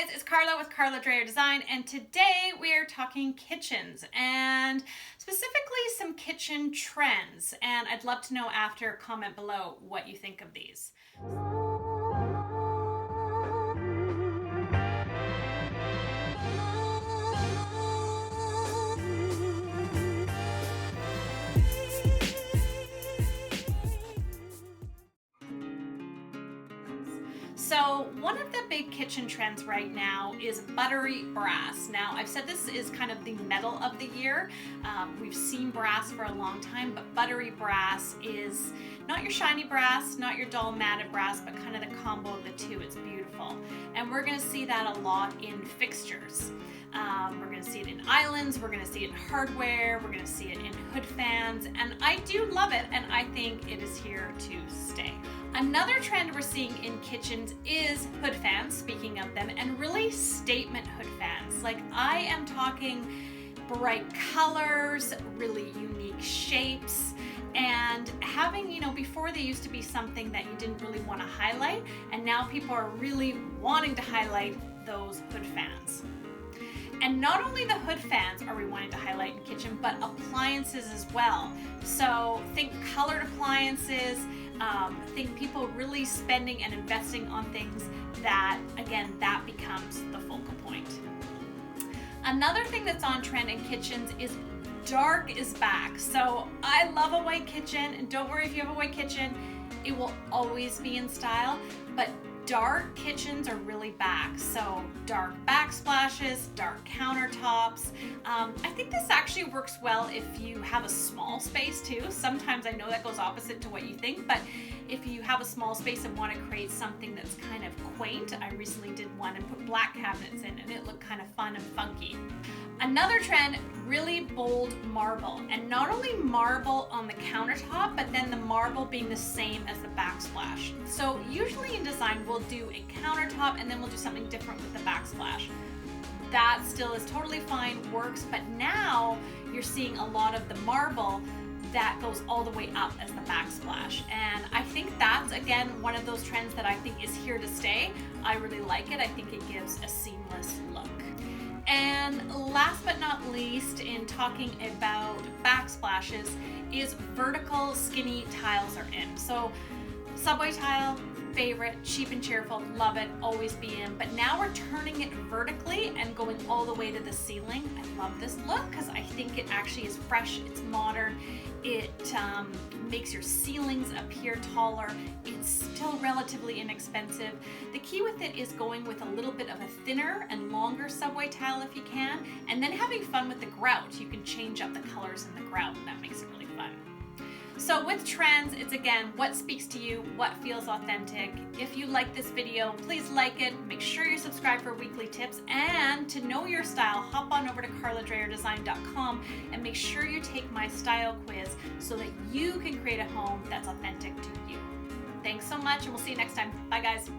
Hi guys, it's Karla with Karla Dreyer Design, and today we are talking kitchens and specifically some kitchen trends. And I'd love to know after, comment below what you think of these. So one of the big kitchen trends right now is buttery brass. Now I've said this is kind of the metal of the year. We've seen brass for a long time, but buttery brass is not your shiny brass, not your dull matted brass, but kind of the combo of the two. It's beautiful. And we're gonna see that a lot in fixtures. We're going to see it in islands, we're going to see it in hardware, we're going to see it in hood fans, and I do love it, and I think it is here to stay. Another trend we're seeing in kitchens is hood fans, speaking of them, and really statement hood fans. Like, I am talking bright colors, really unique shapes, and having, before they used to be something that you didn't really want to highlight, and now people are really wanting to highlight those hood fans. And not only the hood fans are we wanting to highlight in kitchen, but appliances as well. So think colored appliances, think people really spending and investing on things that, again, that becomes the focal point. Another thing that's on trend in kitchens is dark is back. So I love a white kitchen, and don't worry if you have a white kitchen, it will always be in style, but dark kitchens are really back. So dark backsplashes, dark countertops. I think this actually works well if you have a small space too. Sometimes I know that goes opposite to what you think, but if you have a small space and want to create something that's kind of quaint, I recently did one and put black cabinets in, and it looked kind of fun and funky. Another trend, really bold marble, and not only marble on the countertop, but then the marble being the same as the backsplash. So usually in design, we'll do a countertop and then we'll do something different with the backsplash. That still is totally fine, works, but now you're seeing a lot of the marble that goes all the way up as the backsplash. And I think that's, again, one of those trends that I think is here to stay. I really like it. I think it gives a seamless look. And last but not least, in talking about backsplashes, is vertical skinny tiles are in. So subway tile, favorite, cheap and cheerful, love it, always be in. But now we're turning it vertically and going all the way to the ceiling. I love this look because I think it actually is fresh, it's modern, it makes your ceilings appear taller. It's still relatively inexpensive. The key with it is going with a little bit of a thinner and longer subway tile if you can, and then having fun with the grout. You can change up the colors in the grout, and that makes it really fun. So with trends, it's again, what speaks to you, what feels authentic. If you like this video, please like it, make sure you're subscribed for weekly tips, and to know your style, hop on over to karladreyerdesign.com and make sure you take my style quiz so that you can create a home that's authentic to you. Thanks so much, and we'll see you next time. Bye guys.